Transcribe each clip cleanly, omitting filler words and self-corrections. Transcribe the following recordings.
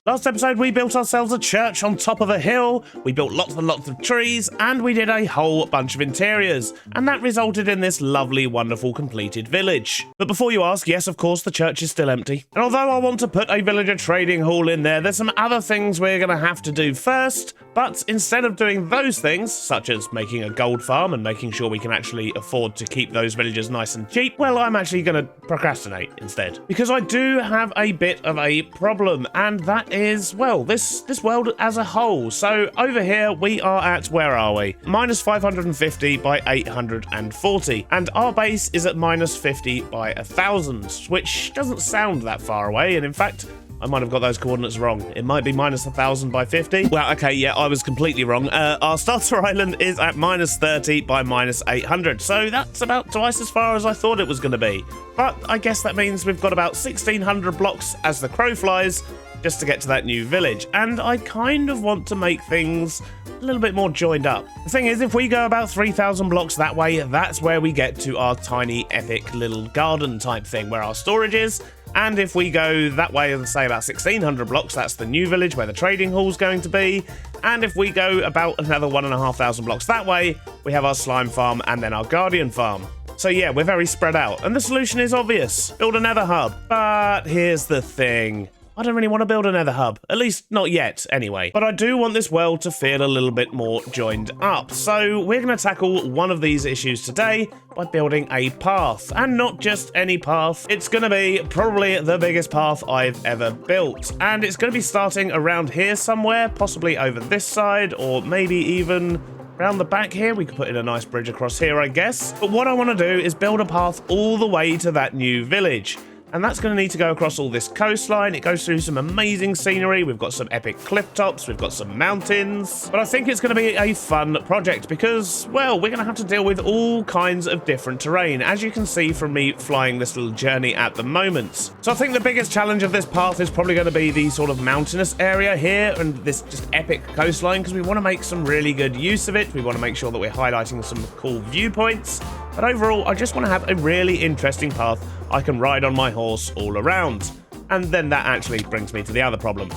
Last episode, we built ourselves a church on top of a hill, we built lots and lots of trees, and we did a whole bunch of interiors, and that resulted in this lovely, wonderful, completed village. But before you ask, yes, of course, the church is still empty. And although I want to put a villager trading hall in there's some other things we're going to have to do first, but instead of doing those things, such as making a gold farm and making sure we can actually afford to keep those villagers nice and cheap, well, I'm actually going to procrastinate instead. Because I do have a bit of a problem, and that is, well, this world as a whole. So over here, we are at, where are we? Minus 550 by 840, and our base is at minus 50 by 1000, which doesn't sound that far away, and in fact, I might have got those coordinates wrong. It might be minus 1000 by 50. Well, okay, yeah, I was completely wrong. Our starter island is at minus 30 by minus 800. So that's about twice as far as I thought it was going to be. But I guess that means we've got about 1600 blocks as the crow flies just to get to that new village. And I kind of want to make things a little bit more joined up. The thing is, if we go about 3000 blocks that way, that's where we get to our tiny epic little garden type thing where our storage is. And if we go that way and say about 1600 blocks, that's the new village where the trading hall's going to be. And if we go about another 1500 blocks that way, we have our slime farm and then our guardian farm. So yeah, we're very spread out. And the solution is obvious. Build a nether hub. But here's the thing. I don't really want to build a nether hub, at least not yet anyway. But I do want this world to feel a little bit more joined up. So we're going to tackle one of these issues today by building a path. And not just any path, it's going to be probably the biggest path I've ever built. And it's going to be starting around here somewhere, possibly over this side, or maybe even around the back here. We could put in a nice bridge across here, I guess. But what I want to do is build a path all the way to that new village. And that's going to need to go across all this coastline. It goes through some amazing scenery. We've got some epic cliff tops. We've got some mountains. But I think it's going to be a fun project because, well, we're going to have to deal with all kinds of different terrain, as you can see from me flying this little journey at the moment. So I think the biggest challenge of this path is probably going to be the sort of mountainous area here and this just epic coastline, because we want to make some really good use of it. We want to make sure that we're highlighting some cool viewpoints. But overall, I just want to have a really interesting path I can ride on my horse all around. And then that actually brings me to the other problem.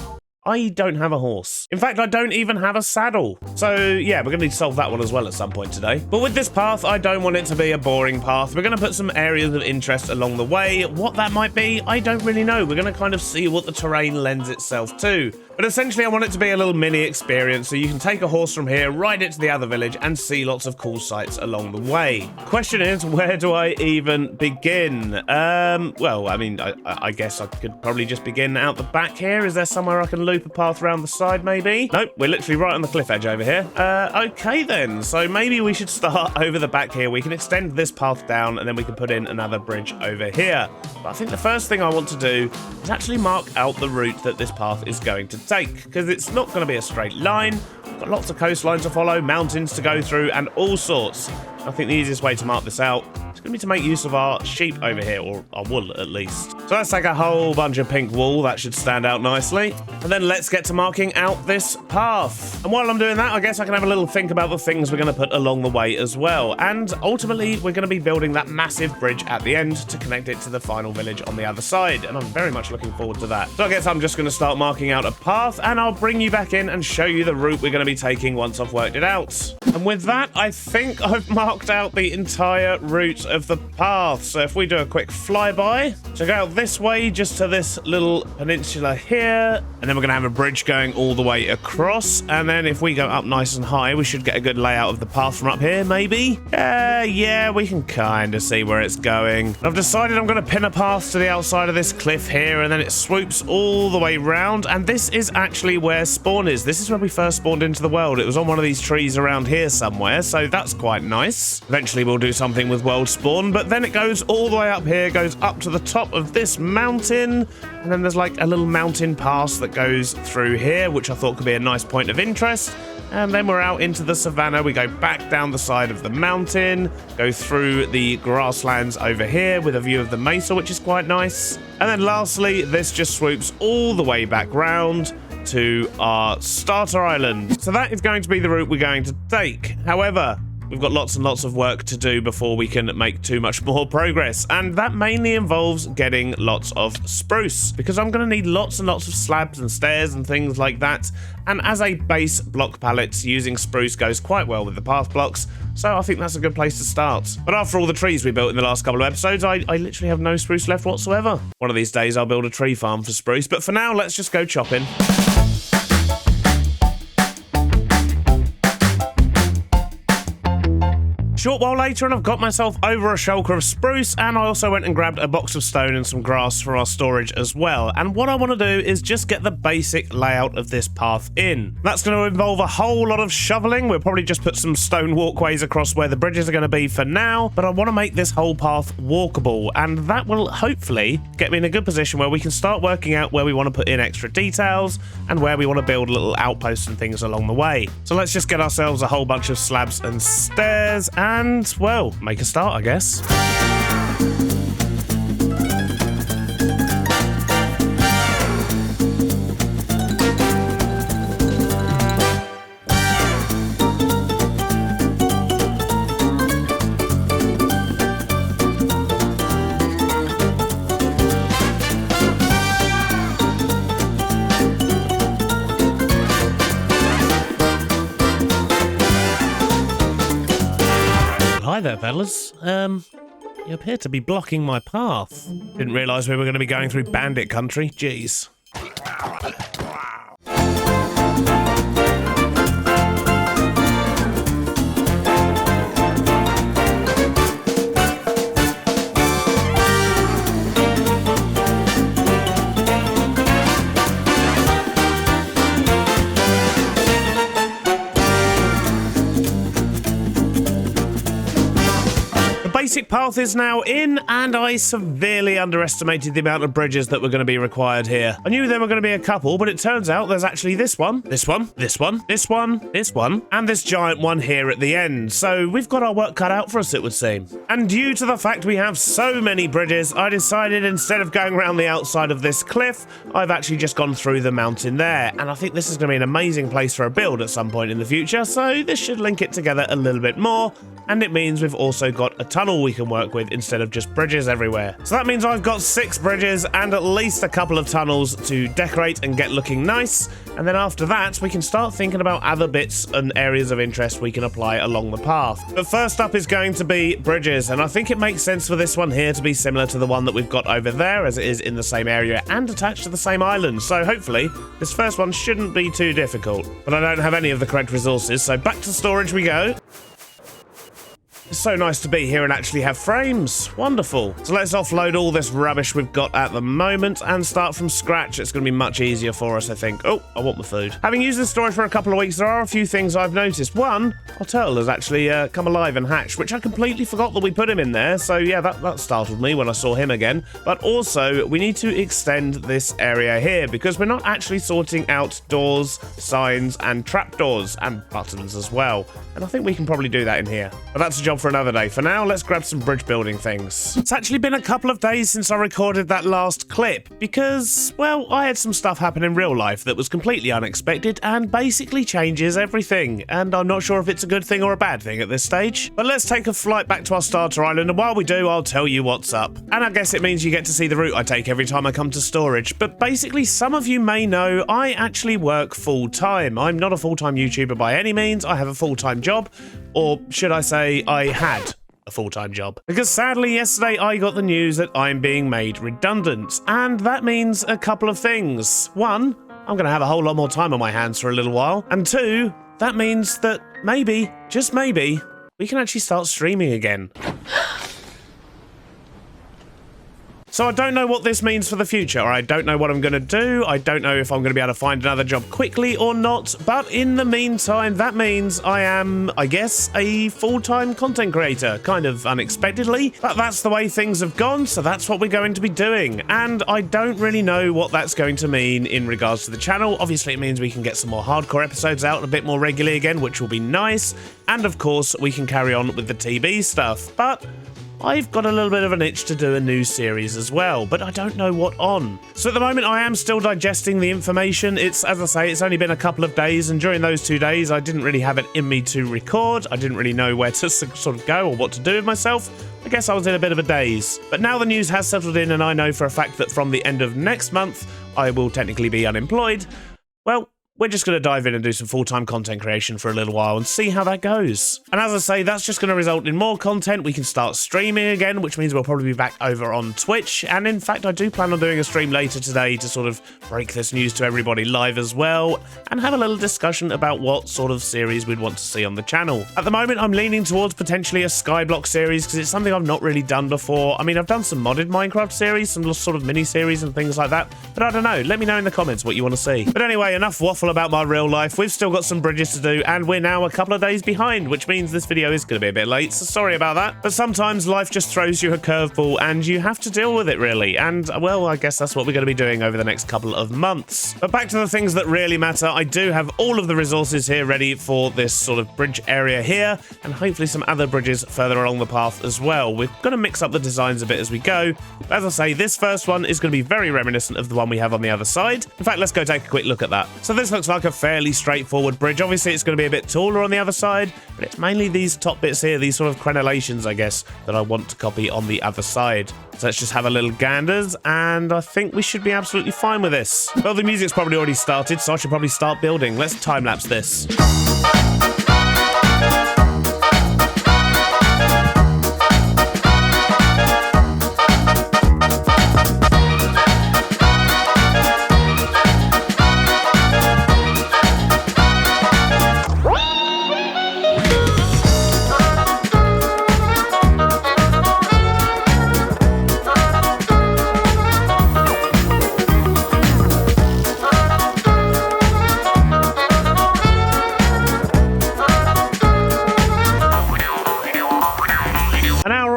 I don't have a horse. In fact, I don't even have a saddle. So yeah, we're going to need to solve that one as well at some point today. But with this path, I don't want it to be a boring path. We're going to put some areas of interest along the way. What that might be, I don't really know. We're going to kind of see what the terrain lends itself to. But essentially, I want it to be a little mini experience so you can take a horse from here, ride it to the other village, and see lots of cool sights along the way. Question is, where do I even begin? Well, I mean, I guess I could probably just begin out the back here. Is there somewhere I can loop a path around the side, maybe? Nope, we're literally right on the cliff edge over here. Okay then, so maybe we should start over the back here. We can extend this path down, and then we can put in another bridge over here. But I think the first thing I want to do is actually mark out the route that this path is going to take, because it's not going to be a straight line. We've got lots of coastlines to follow, mountains to go through, and all sorts. I think the easiest way to mark this out is going to be to make use of our sheep over here, or our wool at least. So let's take a whole bunch of pink wool. That should stand out nicely. And then let's get to marking out this path. And while I'm doing that, I guess I can have a little think about the things we're going to put along the way as well. And ultimately, we're going to be building that massive bridge at the end to connect it to the final village on the other side. And I'm very much looking forward to that. So I guess I'm just going to start marking out a path, and I'll bring you back in and show you the route we're going to be taking once I've worked it out. And with that, I think I've marked out the entire route of the path. So if we do a quick flyby, so go out this way just to this little peninsula here, and then we're going to have a bridge going all the way across. And then if we go up nice and high, we should get a good layout of the path from up here, maybe. Yeah, we can kind of see where it's going. I've decided I'm going to pin a path to the outside of this cliff here, and then it swoops all the way round. And this is actually where spawn is. This is where we first spawned into the world. It was on one of these trees around here somewhere, so that's quite nice. Eventually we'll do something with world spawn, but then it goes all the way up here, goes up to the top of this mountain, and then there's like a little mountain pass that goes through here, which I thought could be a nice point of interest. And then we're out into the savannah. We go back down the side of the mountain, go through the grasslands over here with a view of the mesa, which is quite nice. And then lastly, this just swoops all the way back round to our starter island. So that is going to be the route we're going to take. However, we've got lots and lots of work to do before we can make too much more progress, and that mainly involves getting lots of spruce, because I'm going to need lots and lots of slabs and stairs and things like that, and as a base block palette, using spruce goes quite well with the path blocks, so I think that's a good place to start. But after all the trees we built in the last couple of episodes, I literally have no spruce left whatsoever. One of these days I'll build a tree farm for spruce, but for now let's just go chopping. Short while later, and I've got myself over a shulker of spruce, and I also went and grabbed a box of stone and some grass for our storage as well. And what I want to do is just get the basic layout of this path in. That's going to involve a whole lot of shoveling. We'll probably just put some stone walkways across where the bridges are going to be for now, but I want to make this whole path walkable, and that will hopefully get me in a good position where we can start working out where we want to put in extra details and where we want to build little outposts and things along the way. So let's just get ourselves a whole bunch of slabs and stairs and, well, make a start, I guess. Hi there, fellas. You appear to be blocking my path. Didn't realise we were going to be going through bandit country. Jeez. Basic path is now in, and I severely underestimated the amount of bridges that were going to be required here. I knew there were going to be a couple, but it turns out there's actually this one, this one, this one, this one, this one, and this giant one here at the end. So we've got our work cut out for us, it would seem. And due to the fact we have so many bridges, I decided instead of going around the outside of this cliff, I've actually just gone through the mountain there. And I think this is going to be an amazing place for a build at some point in the future, so this should link it together a little bit more. And it means we've also got a tunnel we can work with instead of just bridges everywhere. So that means I've got 6 bridges and at least a couple of tunnels to decorate and get looking nice. And then after that, we can start thinking about other bits and areas of interest we can apply along the path. But first up is going to be bridges, and I think it makes sense for this one here to be similar to the one that we've got over there, as it is in the same area and attached to the same island. So hopefully this first one shouldn't be too difficult. But I don't have any of the correct resources, so back to storage we go. It's so nice to be here and actually have frames. Wonderful. So let's offload all this rubbish we've got at the moment and start from scratch. It's going to be much easier for us, I think. Oh, I want my food. Having used this storage for a couple of weeks, there are a few things I've noticed. One, our turtle has actually come alive and hatched, which I completely forgot that we put him in there. So yeah, that startled me when I saw him again. But also, we need to extend this area here because we're not actually sorting out doors, signs, and trapdoors, and buttons as well. And I think we can probably do that in here. But that's a job for another day. For now, let's grab some bridge building things. It's actually been a couple of days since I recorded that last clip because, well, I had some stuff happen in real life that was completely unexpected and basically changes everything. And I'm not sure if it's a good thing or a bad thing at this stage. But let's take a flight back to our starter island, and while we do, I'll tell you what's up. And I guess it means you get to see the route I take every time I come to storage. But basically, some of you may know I actually work full-time. I'm not a full-time YouTuber by any means. I have a full-time job, or should I say I had a full-time job. Because sadly yesterday I got the news that I'm being made redundant, and that means a couple of things. One, I'm going to have a whole lot more time on my hands for a little while, and two, that means that maybe, just maybe, we can actually start streaming again. So I don't know what this means for the future. I don't know what I'm going to do. I don't know if I'm going to be able to find another job quickly or not. But in the meantime, that means I am, I guess, a full-time content creator. Kind of unexpectedly. But that's the way things have gone, so that's what we're going to be doing. And I don't really know what that's going to mean in regards to the channel. Obviously, it means we can get some more hardcore episodes out a bit more regularly again, which will be nice. And of course, we can carry on with the TB stuff. But I've got a little bit of an itch to do a new series as well, but I don't know what on. So at the moment I am still digesting the information. It's, as I say, it's only been a couple of days, and during those 2 days I didn't really have it in me to record. I didn't really know where to sort of go or what to do with myself. I guess I was in a bit of a daze. But now the news has settled in and I know for a fact that from the end of next month I will technically be unemployed. Well, we're just going to dive in and do some full-time content creation for a little while and see how that goes. And as I say, that's just going to result in more content. We can start streaming again, which means we'll probably be back over on Twitch. And in fact, I do plan on doing a stream later today to sort of break this news to everybody live as well and have a little discussion about what sort of series we'd want to see on the channel. At the moment, I'm leaning towards potentially a Skyblock series because it's something I've not really done before. I mean, I've done some modded Minecraft series, some sort of mini-series and things like that, but I don't know. Let me know in the comments what you want to see. But anyway, enough waffle about my real life. We've still got some bridges to do, and we're now a couple of days behind, which means this video is going to be a bit late, so sorry about that. But sometimes life just throws you a curveball, and you have to deal with it, really. And, well, I guess that's what we're going to be doing over the next couple of months. But back to the things that really matter. I do have all of the resources here ready for this sort of bridge area here, and hopefully some other bridges further along the path as well. We're going to mix up the designs a bit as we go. As I say, this first one is going to be very reminiscent of the one we have on the other side. In fact, let's go take a quick look at that. So this looks like a fairly straightforward bridge. Obviously, it's going to be a bit taller on the other side, but it's mainly these top bits here, these sort of crenellations, I guess, that I want to copy on the other side. So let's just have a little ganders, and I think we should be absolutely fine with this. Well, the music's probably already started, so I should probably start building. Let's time-lapse this.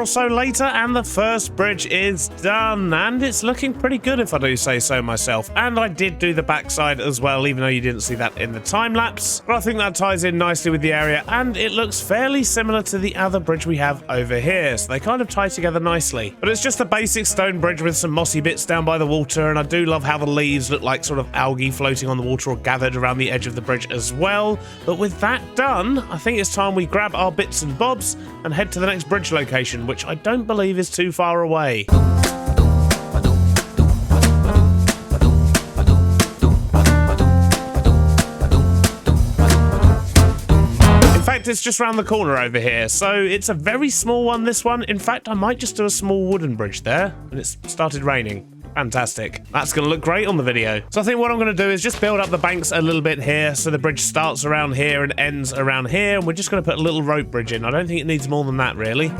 So later, and the first bridge is done, and it's looking pretty good if I do say so myself. And I did do the backside as well, even though you didn't see that in the time lapse, but I think that ties in nicely with the area, and it looks fairly similar to the other bridge we have over here, so they kind of tie together nicely. But it's just a basic stone bridge with some mossy bits down by the water, and I do love how the leaves look like sort of algae floating on the water or gathered around the edge of the bridge as well. But with that done, I think it's time we grab our bits and bobs and head to the next bridge location, which I don't believe is too far away. In fact, it's just around the corner over here, so it's a very small one, this one. In fact, I might just do a small wooden bridge there, and it's started raining. Fantastic. That's going to look great on the video. So I think what I'm going to do is just build up the banks a little bit here, so the bridge starts around here and ends around here, and we're just going to put a little rope bridge in. I don't think it needs more than that, really.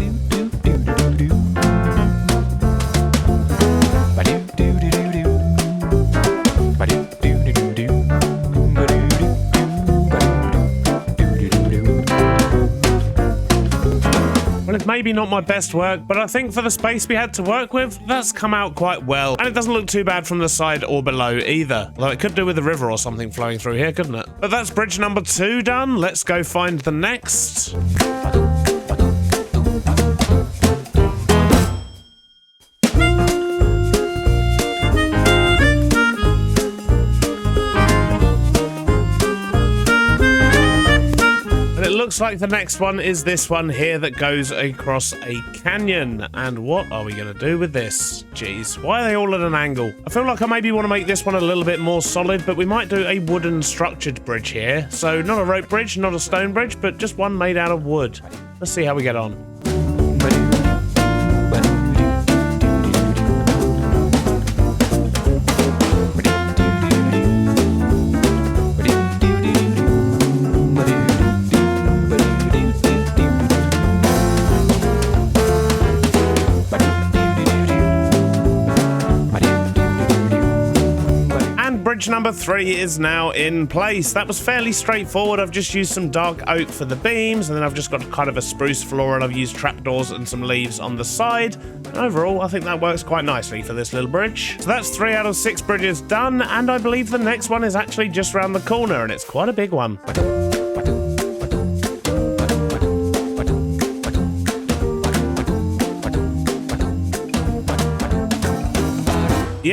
It's maybe not my best work, but I think for the space we had to work with, that's come out quite well. And it doesn't look too bad from the side or below either. Although it could do with a river or something flowing through here, couldn't it? But that's bridge number 2 done. Let's go find the next. Looks like the next one is this one here that goes across a canyon. And what are we going to do with this? Jeez, why are they all at an angle? I feel like I maybe want to make this one a little bit more solid, but we might do a wooden structured bridge here. So not a rope bridge, not a stone bridge, but just one made out of wood. Let's see how we get on. Bridge number 3 is now in place. That was fairly straightforward. I've just used some dark oak for the beams, and then I've just got kind of a spruce floor, and I've used trapdoors and some leaves on the side. And overall, I think that works quite nicely for this little bridge. So that's 3 out of 6 bridges done, and I believe the next one is actually just around the corner, and it's quite a big one.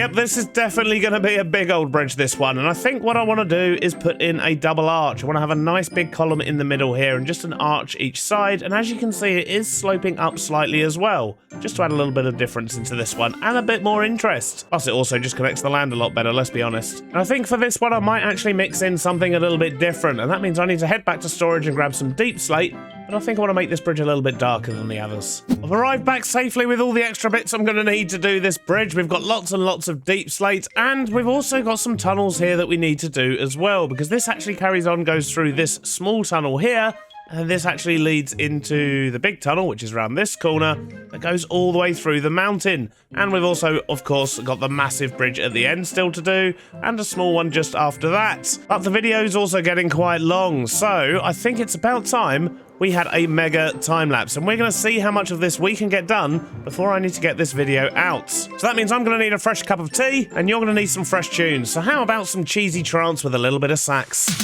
Yep, this is definitely going to be a big old bridge, this one. And I think what I want to do is put in a double arch. I want to have a nice big column in the middle here and just an arch each side. And as you can see, it is sloping up slightly as well, just to add a little bit of difference into this one and a bit more interest. Plus, it also just connects the land a lot better, let's be honest. And I think for this one, I might actually mix in something a little bit different. And that means I need to head back to storage and grab some deep slate. But I think I want to make this bridge a little bit darker than the others. I've arrived back safely with all the extra bits I'm going to need to do this bridge. We've got lots and lots of deep slate, and we've also got some tunnels here that we need to do as well, because this actually carries on, goes through this small tunnel here, and this actually leads into the big tunnel, which is around this corner, that goes all the way through the mountain. And we've also, of course, got the massive bridge at the end still to do, and a small one just after that. But the video's also getting quite long, so I think it's about time we had a mega time-lapse, and we're going to see how much of this we can get done before I need to get this video out. So that means I'm going to need a fresh cup of tea, and you're going to need some fresh tunes. So how about some cheesy trance with a little bit of sax?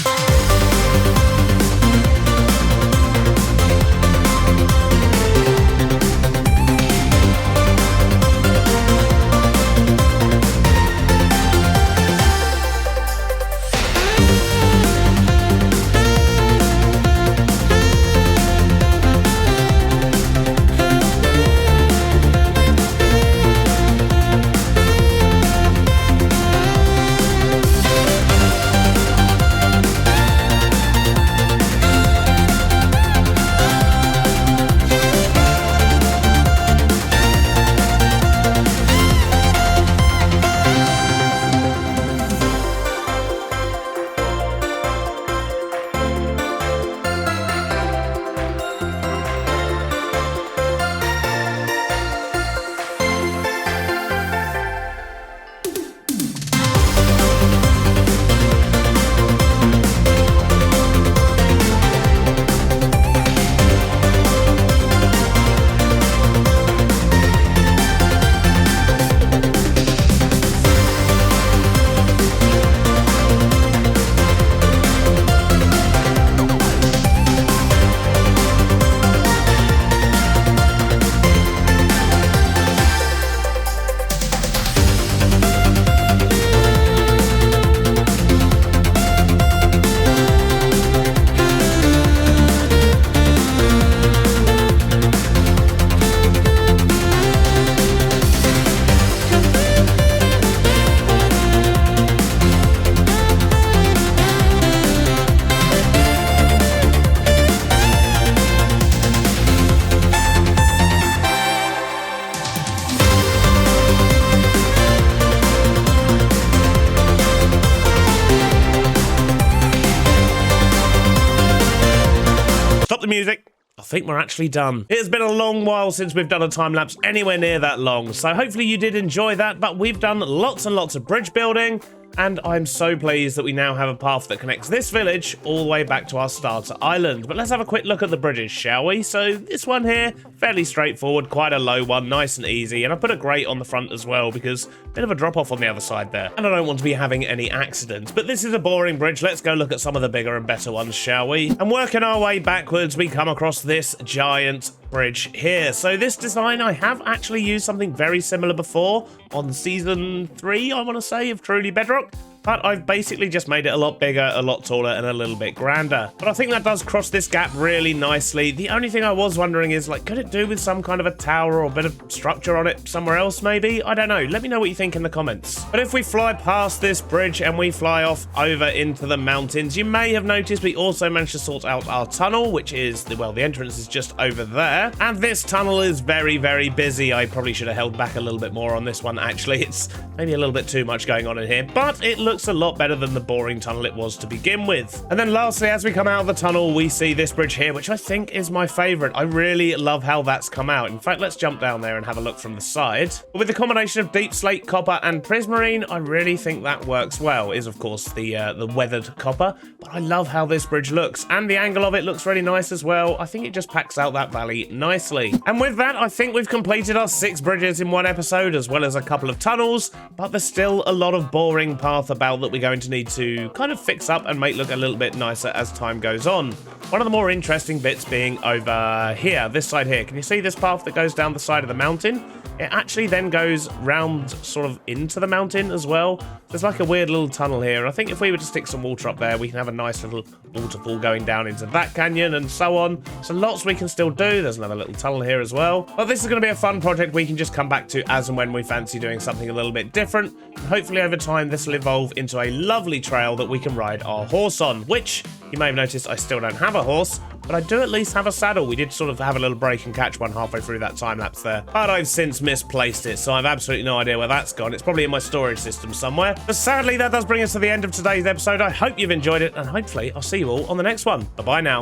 Music. I think we're actually done. It has been a long while since we've done a time-lapse anywhere near that long, so hopefully you did enjoy that, but we've done lots and lots of bridge building, and I'm so pleased that we now have a path that connects this village all the way back to our starter island. But let's have a quick look at the bridges, shall we? So this one here, fairly straightforward, quite a low one, nice and easy, and I put a grate on the front as well because a bit of a drop-off on the other side there, and I don't want to be having any accidents. But this is a boring bridge. Let's go look at some of the bigger and better ones, shall we? And working our way backwards, we come across this giant bridge here. So this design, I have actually used something very similar before on season 3, I want to say, of Truly Bedrock. But I've basically just made it a lot bigger, a lot taller, and a little bit grander. But I think that does cross this gap really nicely. The only thing I was wondering is, like, could it do with some kind of a tower or a bit of structure on it somewhere else, maybe? I don't know. Let me know what you think in the comments. But if we fly past this bridge and we fly off over into the mountains, you may have noticed we also managed to sort out our tunnel, which is, well, the entrance is just over there. And this tunnel is very, very busy. I probably should have held back a little bit more on this one, actually. It's maybe a little bit too much going on in here, but it looks a lot better than the boring tunnel it was to begin with. And then lastly, as we come out of the tunnel, we see this bridge here, which I think is my favorite. I really love how that's come out. In fact, let's jump down there and have a look from the side. But with the combination of deep slate, copper, and prismarine, I really think that works well. Is of course the weathered copper, but I love how this bridge looks, and the angle of it looks really nice as well. I think it just packs out that valley nicely. And with that, I think we've completed our 6 bridges in one episode, as well as a couple of tunnels, but there's still a lot of boring path about that we're going to need to kind of fix up and make look a little bit nicer as time goes on. One of the more interesting bits being over here, this side here. Can you see this path that goes down the side of the mountain? it actually then goes round sort of into the mountain as well. There's like a weird little tunnel here. I think if we were to stick some water up there, we can have a nice little waterfall going down into that canyon and so on. So lots we can still do. There's another little tunnel here as well. But this is going to be a fun project we can just come back to as and when we fancy doing something a little bit different. And hopefully over time this will evolve into a lovely trail that we can ride our horse on, which you may have noticed I still don't have a horse, but I do at least have a saddle. We did sort of have a little break and catch one halfway through that time lapse there, but I've since misplaced it, so I've absolutely no idea where that's gone. It's probably in my storage system somewhere. But sadly, that does bring us to the end of today's episode. I hope you've enjoyed it, and hopefully I'll see you all on the next one. Bye-bye now.